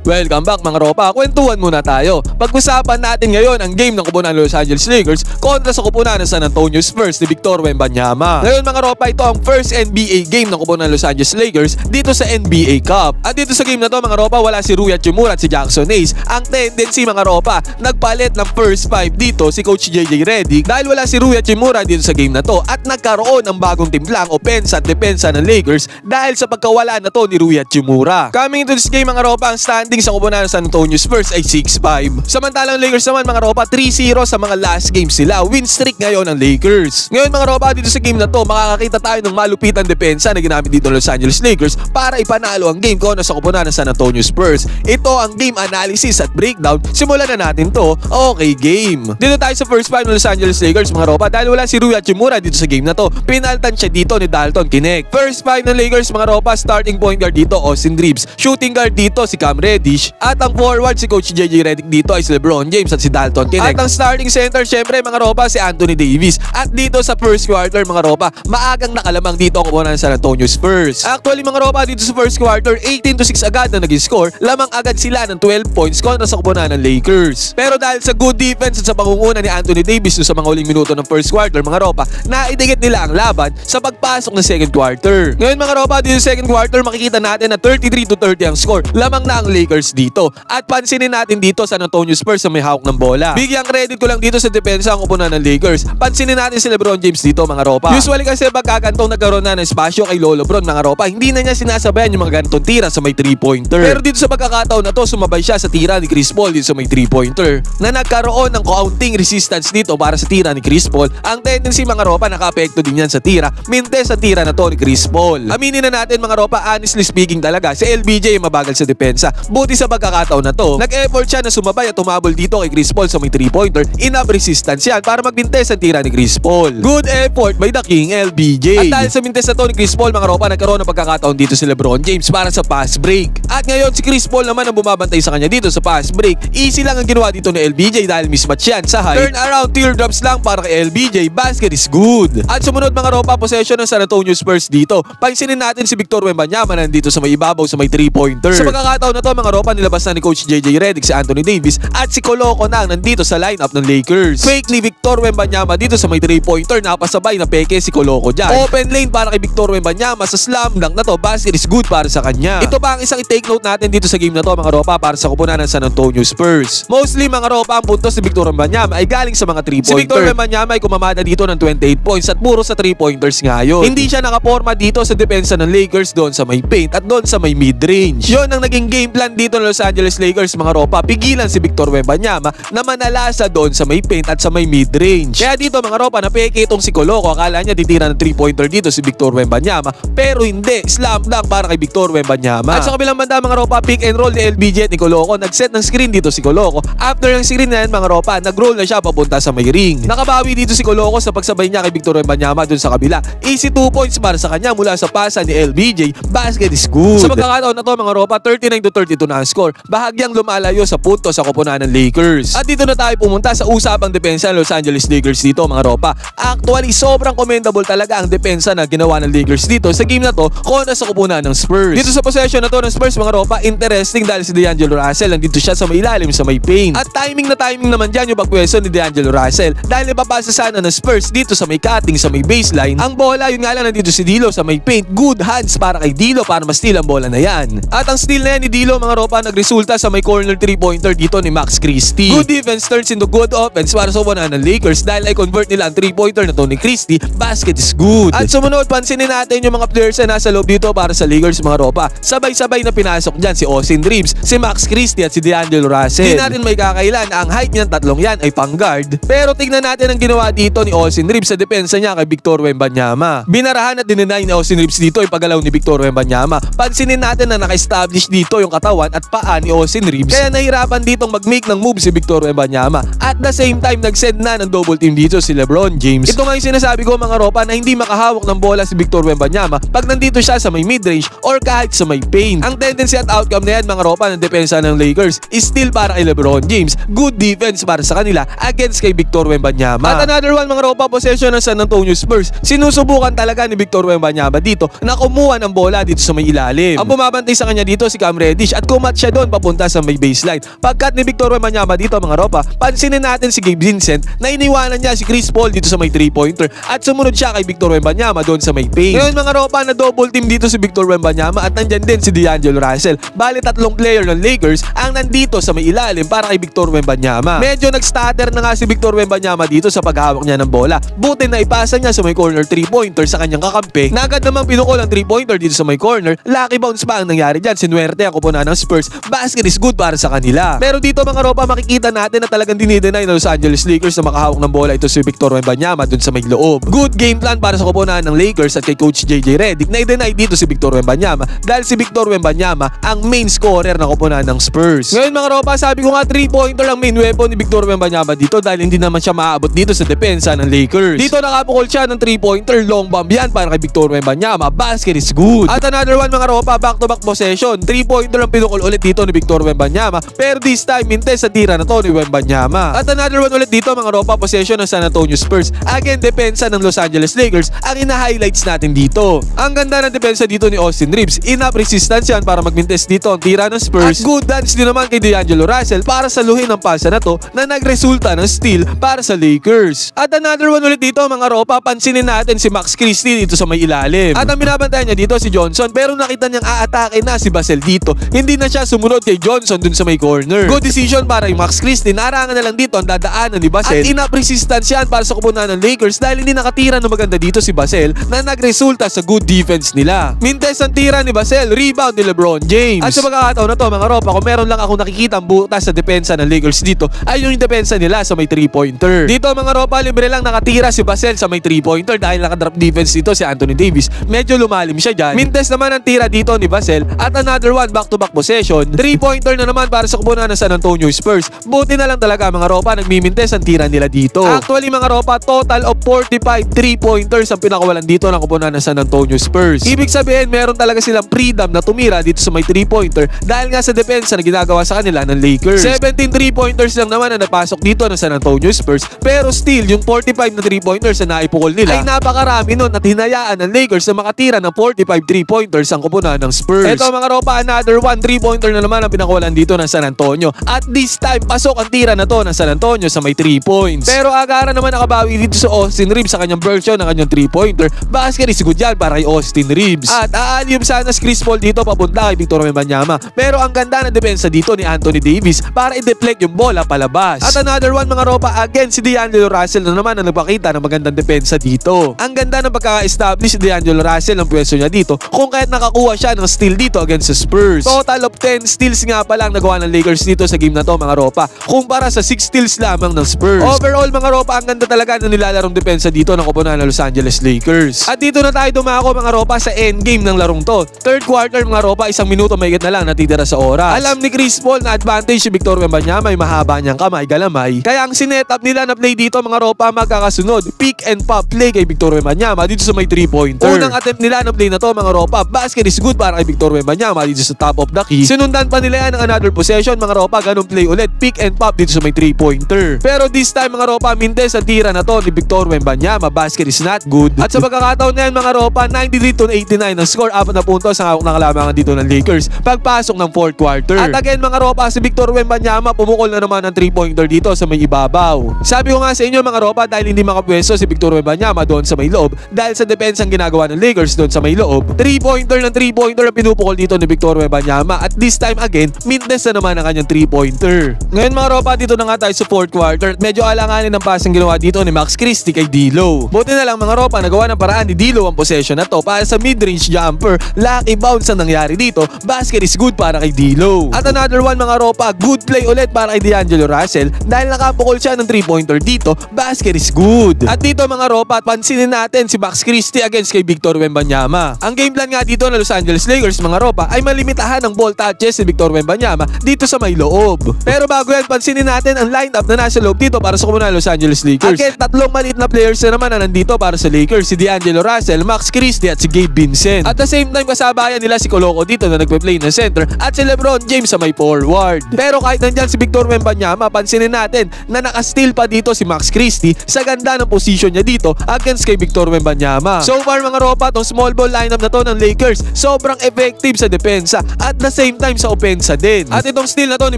Welcome back mga ropa, kwentuhan muna tayo. Pag-usapan natin ngayon ang game ng kupunan ng Los Angeles Lakers kontra sa kupunan ng San Antonio Spurs ni Victor Wembanyama. Ngayon mga ropa, ito ang first NBA game ng kupunan ng Los Angeles Lakers dito sa NBA Cup. At dito sa game na to mga ropa, wala si Rui Hachimura at si Jackson Hayes. Ang tendency mga ropa, nagpalit ng first five dito si Coach JJ Redick dahil wala si Rui Hachimura dito sa game na to at nagkaroon ng bagong timplang opensa at depensa ng Lakers dahil sa pagkawala na to ni Rui Hachimura. Coming into this game mga ropa, ang standing sa kupunan ng San Antonio Spurs ay 6-5. Samantalang Lakers naman mga ropa, 3-0 sa mga last games sila. Win streak ngayon ng Lakers. Ngayon mga ropa, dito sa game na to, makakakita tayo ng malupitan depensa na ginamit dito ng Los Angeles Lakers para ipanalo ang game kontra sa kupunan ng San Antonio Spurs. Ito ang game analysis at breakdown. Simulan na natin to. Okay, game. Dito tayo sa first five ng Los Angeles Lakers mga ropa, dahil wala si Rui Hachimura dito sa game na to, pinaltan siya dito ni Dalton Knecht. First five ng Lakers mga ropa, starting point guard dito Austin Reeves, shooting guard dito si Cam Reddish, at ang forward si Coach JJ Redick dito ay si LeBron James at si Dalton Knecht. At ang starting center syempre mga ropa si Anthony Davis. At dito sa first quarter mga ropa, maagang nakalamang dito ang kupunan ng San Antonio Spurs. Actually mga ropa, dito sa first quarter 18-6 agad na naging score, lamang agad sila ng 12 points kontra sa kupunan ng Lakers. Pero dahil sa good defense at sa pangunguna ni Anthony Davis sa mga huling minuto ng first quarter mga ropa, naidikit nila ang laban sa pagpasok ng second quarter. Ngayon mga ropa, dito sa second quarter makikita natin na 33-30 ang score, lamang na ang Lakers dito. At pansinin natin dito sa San Antonio Spurs na may hawak ng bola. Bigyang credit ko lang dito sa depensa ang kupunan ng Lakers. Pansinin natin si LeBron James dito mga ropa. Usually kasi pagkakantong nagkaroon na ng espasyo kay Lolo Bron mga ropa, hindi na niya sinasabayan yung mga ganitong tira sa may 3-pointer. Pero dito sa pagkakataon na to, sumabay siya sa tira ni Chris Paul dito sa may 3-pointer na nagkaroon ng counting resistance dito para sa tira ni Chris Paul. Ang tendency mga ropa, naka-apekto din yan sa tira. Mintes sa tira na to ni Chris Paul. Aminin na natin mga ropa, honestly speaking talaga, si LBJ ay mabagal sa depensa. Buti sa pagkakataon na to, nag-effort siya na sumabay at tumabol dito kay Chris Paul sa may 3-pointer. Enough resistance yan para magbintes ang tira ni Chris Paul. Good effort by the King LBJ. At dahil sa mintes na to ni Chris Paul mga ropa, nagkaroon ng pagkakataon dito si LeBron James para sa pass break. At ngayon si Chris Paul naman ang bumabantay sa kanya dito sa pass break. Easy lang ang ginawa dito ni LBJ dahil mismatch yan sa high. Turn around teardrops lang para kay LBJ. Basket is good. At sumunod mga ropa, possession ng San Antonio Spurs dito. Pansinin natin si Victor Wembanyama nandito sa may ibabaw sa may 3-pointer. Sa pagkakataon na to mga ropa, nilabas na ni Coach JJ Redick si Anthony Davis at si Coloco na nandito sa lineup ng Lakers. Fake ni Victor Wembanyama dito sa may 3-pointer, napasabay na peke si Coloco dyan. Open lane para kay Victor Wembanyama sa slam dunk na to. Basket is good para sa kanya. Ito pa ang isang i-take note natin dito sa game na to mga ropa para sa kupunan ng San Antonio Spurs. Mostly mga ropa, ang puntos ni Victor Wembanyama ay galing sa mga 3-pointer. Si Victor Wembanyama ay kumamada dito ng 28 points at puro sa 3-pointers ngayon. Hindi siya nakaporma dito sa depensa ng Lakers doon sa may paint at doon sa may mid-range. Yon ang naging game plan dito ng Los Angeles Lakers mga ropa. Pigilan si Victor Wembanyama na manalasa doon sa may paint at sa may mid-range. Kaya dito mga ropa, napeke itong si Coloco. Akala niya titira ng 3-pointer dito si Victor Wembanyama, pero hindi. Slam dunk para kay Victor Wembanyama. At sa kabilang banda mga ropa, pick and roll ni LBJ at ni Coloco. Nag-set ng screen dito si Coloco. After ng screen na yan mga ropa, nag-roll na siya papunta sa may ring. Nakabawi dito si Coloco sa pagsabay niya kay Victor Wembanyama doon sa kabila. Easy 2 points para sa kanya mula sa pasa ni LBJ. Basket is good. Sa pagkakataon na to mga ropa, 39-32 na ang score. Bahagyang lumalayo sa punto sa kupunan ng Lakers. At dito na tayo pumunta sa usapang depensa ng Los Angeles Lakers dito mga ropa. Actually, sobrang commendable talaga ang depensa na ginawa ng Lakers dito sa game na to kontra sa kupunan ng Spurs. Dito sa possession na to ng Spurs mga ropa, interesting dahil si D'Angelo Russell nandito siya sa may ilalim sa may paint. At timing na timing naman dyan yung pagpwesto ni D'Angelo Russell dahil ipapasa sana ng Spurs dito sa may cutting sa may baseline. Ang bola, yun nga lang nandito si D'Lo sa may paint. Good hands para kay D'Lo para ma-steal ang bola na yan. At ang steal na yan ni D'Lo mga ropa, nagresulta sa may corner 3-pointer dito ni Max Christie. Good defense turns into good offense para sa kupunan ng Lakers dahil ay convert nila ang 3-pointer na to ni Christie. Basket is good. At sumunod, pansinin natin yung mga players na nasa loob dito para sa Lakers mga ropa. Sabay-sabay na pinasok dyan si Austin Reeves, si Max Christie at si D'Angelo Russell. Hindi natin may kakailan na ang height niyan tatlong yan ay pang guard. Pero tignan natin ang ginawa dito ni Austin Reeves sa depensa niya kay Victor Wembanyama. Binarahan at dinenay ni Austin Reeves dito yung paggalaw ni Victor Wembanyama. Pansinin natin na naka-establish dito yung katawan at paa ni Austin Reeves. Kaya nahirapan ditong mag-make ng move si Victor Wembanyama. At the same time, nag-send na ng double team dito si LeBron James. Ito nga yung sinasabi ko mga ropa na hindi makahawak ng bola si Victor Wembanyama pag nandito siya sa may mid-range or kahit sa may paint. Ang tendency at outcome na yan mga ropa ng depensa ng Lakers is still para kay LeBron James. Good defense para sa kanila against kay Victor Wembanyama. At another one mga ropa, possession ng San Antonio Spurs. Sinusubukan talaga ni Victor Wembanyama dito na kumuha ng bola dito sa may ilalim. Ang bumabantay sa kanya dito si Cam Reddish at kumat siya doon papunta sa may baseline. Pagkat ni Victor Wembanyama dito mga ropa, pansinin natin si Gabe Vincent na iniwanan niya si Chris Paul dito sa may 3-pointer at sumunod siya kay Victor Wembanyama doon sa may paint. Ngayon mga ropa, na double team dito si Victor Wembanyama at nandyan din si D'Angelo Russell. Bali 3 player ng Lakers ang nandito sa may ilalim para kay Victor Wembanyama. Medyo nag-stutter na nga si Victor Wembanyama dito sa paghawak niya ng bola. Buti na ipasa niya sa may corner 3-pointer sa kanyang kakampi. Na agad namang pinukol ang 3-pointer dito sa may corner. Lucky bounce pa ang nangyari dyan. Sinuwerte ang kupunan ng Spurs. Basket is good para sa kanila. Pero dito mga ropa, makikita natin na talagang dinidenay ng Los Angeles Lakers na makahawak ng bola ito si Victor Wembanyama dun sa may loob. Good game plan para sa kupunan ng Lakers at kay Coach JJ Redick na i-deny dito si Victor Wembanyama dahil si Victor Wembanyama ang main scorer ng kupunan ng Spurs. Ngayon mga ropa, sabi ko nga 3-pointer ang main weapon ni Victor Wembanyama dito dahil hindi naman siya maaabot dito sa depensa ng Lakers. Dito nakapukol siya ng 3-pointer, long bomb yan para kay Victor Wembanyama. Basket is good. At another one mga ropa, back-to-back possession. 3-pointer ang pinukol ulit dito ni Victor Wembanyama. Pero this time, mintes sa tira na to ni Wembanyama. At another one ulit dito mga ropa, possession ng San Antonio Spurs. Again, depensa ng Los Angeles Lakers ang ina-highlights natin dito. Ang ganda ng depensa dito ni Austin Reeves. Enough resistance yan para magmintes dito ang tira ng Spurs. At good dance din naman kay D'Angelo Russell para saluhin ang pasa na to na nagresulta ng steal para sa Lakers. At another one ulit dito mga ropa, pansinin natin si Max Christie dito sa may ilalim. At ang binabantayan niya dito si Johnson, pero nakita niyang aatake na si Vassell dito. Hindi na siya sumunod kay Johnson dun sa may corner. Good decision para kay Max Christie. Narangan na lang dito ang dadaanan ni Vassell. At enough resistance yan para sa kupunan ng Lakers dahil hindi nakatira ng maganda dito si Vassell na nagresulta sa good defense nila. Mintes ang tira ni Vassell, rebound ni LeBron James. At sa pagkakataon na to mga ropa, kung meron lang akong nakikita ang butas sa depensa ng Lakers dito ay yung depensa nila sa may 3-pointer. Dito mga ropa, libre lang nakatira si Vassell sa may 3-pointer dahil nakadrop defense dito si Anthony Davis. Medyo lumalim siya dyan. Mintes naman ang tira dito ni Vassell at another one back-to-back possession. 3-pointer na naman para sa kupunan ng San Antonio Spurs. Buti na lang talaga mga ropa, nagmimintes ang tira nila dito. Actually mga ropa, total of 45 3-pointers ang pinakawalan dito ng kupunan ng San Antonio Spurs. Ibig sabihin, meron talaga silang freedom na tumira dito sa may 3-pointer dahil nga sa depensa na ginagawa sa kanila ng Lakers. 17 3-pointers lang naman ang napasok dito ng San Antonio Spurs, pero still yung 45 na 3-pointers na naipukol nila ay napakarami nun at hinayaan ng Lakers na makatira ng 45 3-pointers ang kupunan ng Spurs. Ito mga ropa, another one 3-pointer na naman ang pinakawalan dito ng San Antonio. At this time, pasok ang tira na to ng San Antonio sa may 3 points. Pero agara naman nakabawi dito sa Austin Reeves sa kanyang version ng kanyang 3-pointer. Basket is good yan para kay Austin Reeves. At aaliyom sana si Chris Paul dito papunta kay Victor Wembanyama. Pero ang ganda ng depensa dito ni Anthony Davis para i-deflect yung bola palabas. At another one mga ropa, again si D'Angelo Russell na naman ang nagpakita ng magandang depensa dito. Ang ganda ng pagka-establish si D'Angelo Russell ng pwesto niya dito kung kahit nakakuha siya ng steal dito against the Spurs. Total of 10 steals nga pa lang nagawa ng Lakers dito sa game na to mga ropa, kumpara sa 6 steals lamang ng Spurs. Overall mga ropa, ang ganda talaga ng nilalarong depensa dito ng kupunan ng Los Angeles Lakers. At dito na tayo dumako mga ropa sa endgame ng larong to. Third quarter mga ropa, 1 minuto mahigit na lang natitira sa oras. Alam ni Chris Paul na advantage si Victor Wembanyama, may mahaba niyang kamay, galamay. Kaya ang sinet-up nila na play dito mga ropa magkakasunod. Pick and pop play kay Victor Wembanyama dito sa may 3-pointer. Unang attempt nila na play na to mga ropa, basket is good para kay Victor Wembanyama dito sa top of the key. Sinundan pa nila yan ng another possession mga ropa, ganun play ulit, pick and pop dito sa may 3-pointer. Pero this time mga ropa, mintes ang tira na to ni Victor Wembanyama, basket is not good. At sa pagkakataon na yan mga ropa, 93-89 ang score, 4 na puntos ang hawak na kalamangan dito ng Lakers pagpasok ng 4th quarter. At again mga ropa, si Victor Wembanyama pumukol na naman ng 3-pointer dito sa may ibabaw. Sabi ko nga sa inyo mga ropa, dahil hindi makapwesto si Victor Wembanyama doon sa may loob dahil sa depensang ginagawa ng Lakers doon sa may loob, 3-pointer ng 3-pointer ang pinupukol dito ni Victor Wembanyama at this time again, mintes na naman ang kanyang 3-pointer. Ngayon mga ropa, dito na nga tayo sa 4th quarter. Medyo alanganin ang pasang ginawa dito ni Max Christie kay D'Lo. Buti na lang mga ropa, nagawa ng paraan ni D'Lo ang possession na to para sa mid-range jumper. Lucky bounce ang nangyari dito. Basket is good para kay D'Lo. At another one mga ropa, good play ulit para kay D'Angelo Russell dahil nakapukol siya ng 3-pointer dito. Basket is good. At dito mga ropa, pansinin natin si Max Christie against kay Victor Wembanyama. Ang game plan nga dito ng Los Angeles Lakers mga ropa ay malimitahan ng ball touches si Victor Wembanyama dito sa may loob. Pero bago yan, pansinin natin ang lineup na nasa loob dito para sa kupunan ng Los Angeles Lakers. Again, 3 maliit na players na naman na nandito para sa Lakers, si D'Angelo Russell, Max Christie at si Gabe Vincent. At the same time kasabayan nila si Coloco dito na nagpe-play na center at si LeBron James sa may forward. Pero kahit nandyan si Victor Wembanyama, pansinin natin na naka-steal pa dito si Max Christie sa ganda ng position niya dito against kay Victor Wembanyama. So far mga ropa, tong small ball lineup na to ng Lakers sobrang effective sa depensa at the same time sa opensa din. At itong steal na to ni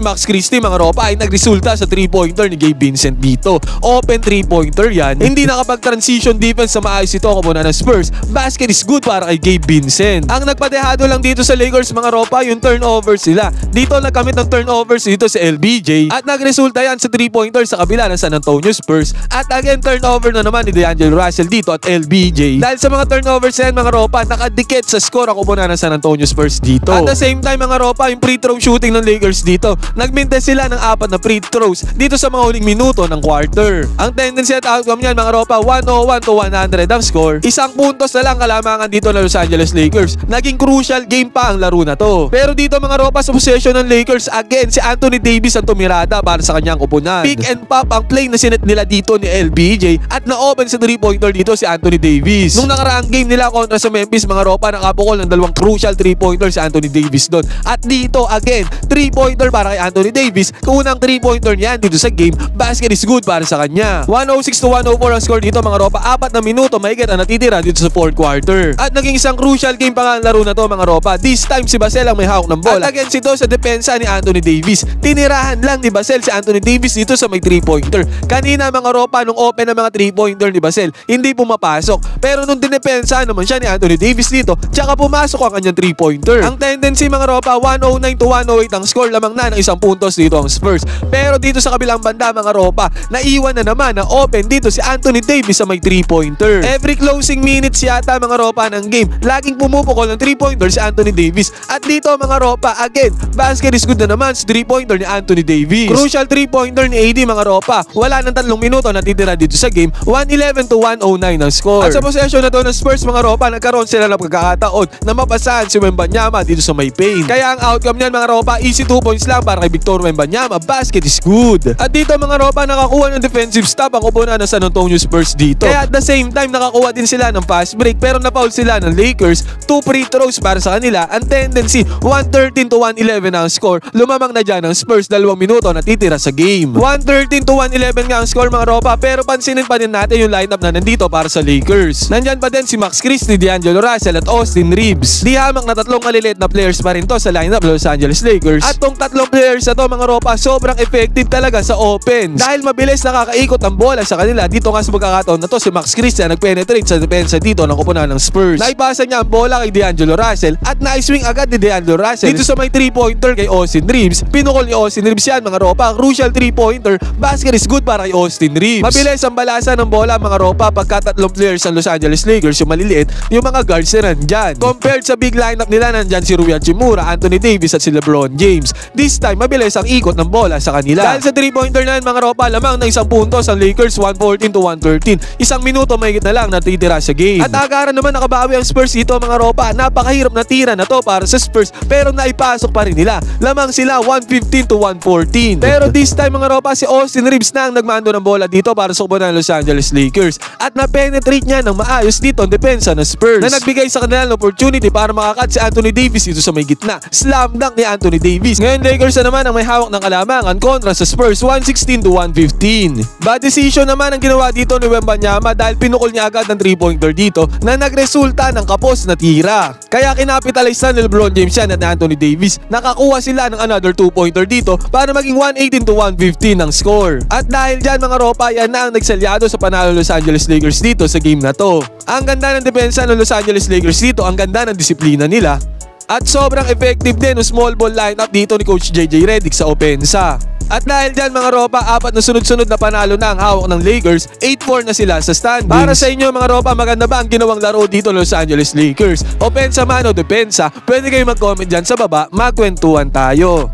Max Christie mga ropa ay nagresulta sa 3-pointer ni Gabe Vincent dito. Open 3-pointer yan. Hindi nakapag-transition defense sa maayos ito kupunan ng Spurs. Basket is good para kay Gabe Vincent. Ang nagpadehado lang dito sa Lakers mga ropa yung turnovers sila. Dito nagkamit ng turnovers dito si LBJ at nagresulta yan sa 3-pointer sa kabila ng San Antonio Spurs. At again turnover na naman ni D'Angelo Russell dito at LBJ. Dahil sa mga turnovers yan mga ropa nakadikit sa score ako muna ng San Antonio Spurs dito. At the same time mga ropa yung free throw shooting ng Lakers dito. Nagmintes sila ng 4 na free throws dito sa mga huling minuto ng quarter. Ang tendency at outcome niyan mga ropa 101 to 100 ang score. Isang puntos na lang kalamangan dito ng Los Angeles Lakers. Naging crucial game pa ang laro na to. Pero dito mga ropa sa possession ng Lakers again si Anthony Davis ang tumirada para sa kanyang kupunan. Pick and pop ang play na sinet nila dito ni LBJ at na-open sa 3-pointer dito si Anthony Davis. Nung nakaraang game nila kontra sa Memphis mga ropa nakabukol ng 2 crucial 3-pointer si Anthony Davis doon. At dito again 3-pointer para kay Anthony Davis. Unang 3-pointer niyan dito sa game. Basket is good para sa kanya. 106 to 104 ang score dito mga ropa. 4 na minuto mahigit ang natitira dito sa 4th quarter. At naging isang crucial game pa nga ang laro na to mga ropa. This time si Basel ang may hawak ng bola. At against ito sa depensa ni Anthony Davis. Tinirahan lang ni Basel si Anthony Davis dito sa may 3-pointer. Kanina mga ropa nung open na mga 3-pointer ni Basel hindi pumapasok. Pero nung dinepensa naman siya ni Anthony Davis dito tsaka pumasok ang kanyang 3-pointer. Ang tendency mga ropa 109 to 108 ang score lamang na ng isang puntos dito ang Spurs. Pero dito sa kabilang banda mga ropa naiwan na naman na open dito si Anthony Davis sa may 3-pointer. Every closing minutes yata mga ropa ng game laging pumupukol ng 3-pointer si Anthony Davis. At dito mga ropa again basket is good na naman sa 3-pointer ni Anthony Davis. Crucial 3-pointer ni AD mga ropa. Wala ng 3 minuto natitira dito sa game. 111 to 109 ang score. At sa possession na to ng Spurs mga ropa nagkaroon sila ng pagkakataon na mapasahan si Wembanyama dito sa may paint. Kaya ang outcome niyan mga ropa easy 2 points lang para kay Victor Wembanyama. Basket is good. At dito mga ropa nakakuha ng defensive stop ang kupunan ng San Antonio Spurs dito. Kaya at the same time nakakuha din sila ng fast break pero na-foul sila ng Lakers. 2 free throws para sa kanila. Ang tendency 113 to 111 ang score. Lumamang na dyan ang Spurs 2 minuto natitira sa game. 113 to 111 nga ang score mga ropa pero pansinin pa din natin yung lineup na nandito para sa Lakers. Nandyan pa din si Max Christie, D'Angelo Russell at Austin Reeves. Di hamak na 3 maliliit na players pa rin to sa lineup ng Los Angeles Lakers. At tong 3 players na to mga ropa sobrang effective talaga sa offense. Dahil mabilis nakakaikot ang bola sa kanila dito nga sa pagkakataon na to si Max Christie nagpenetrate sa depensa dito ng kupunan ng Spurs. Naipasa niya ang bola kay D'Angelo Russell at na-swing agad ni D'Angelo Russell dito sa may 3-pointer kay Austin Reeves. Pinukol ni Austin Reeves yan mga ropa. Crucial 3-pointer. Basket is good para kay Austin Reeves. Mabilis ang balasa ng bola mga ropa pagka 3 players ng Los Angeles Lakers yung maliliit yung mga guards na nandyan. Compared sa big lineup nila nandyan si Rui Hachimura, Anthony Davis at si LeBron James. This time mabilis ang ikot ng bola sa kanila. Dahil sa 3-pointer na yan mga ropa lamang ng 1 puntos ang Lakers 114 to 113. 1 minuto mahigit na lang natitira sa game. At agaran naman nakabawi ang Spurs dito mga ropa. Napakahirap na tira na to para sa Spurs pero naipasok pa rin nila. Lamang sila 115 to 114. Pero this time mga ropa si Austin Reeves na ang nagmando ng bola dito para sa kupunan ng Los Angeles Lakers. At na-penetrate niya ng maayos dito ang depensa ng Spurs na nagbigay sa kanila ng opportunity para makakat si Anthony Davis dito sa may gitna. Slam dunk ni Anthony Davis. Ngayon Lakers na naman ang may hawak ng kalamangan kontra sa Spurs 116 to 115. Bad decision naman ang ginawa dito ni Wembanyama dahil pinukol niya agad ng 3-pointer dito na nagresulta ng kapos na tira. Kaya kinapitalize na ni LeBron James yan at ni Anthony Davis. Nakakuha sila ng another 2-pointer dito para maging 118 to 115 ang score. At dahil dyan mga ropa yan na ang nagsalyado sa panalo Los Angeles Lakers dito sa game na to. Ang ganda ng depensa ng Los Angeles Lakers dito, ang ganda ng disiplina nila. At sobrang effective din ng small ball lineup dito ni Coach JJ Redick sa opensa. At dahil dyan mga ropa, 4 na sunod-sunod na panalo na ang hawak ng Lakers, 8-4 na sila sa standings. Para sa inyo mga ropa, maganda ba ang ginawang laro dito Los Angeles Lakers? Opensa man o depensa, pwede kayo mag-comment dyan sa baba, magkwentuhan tayo.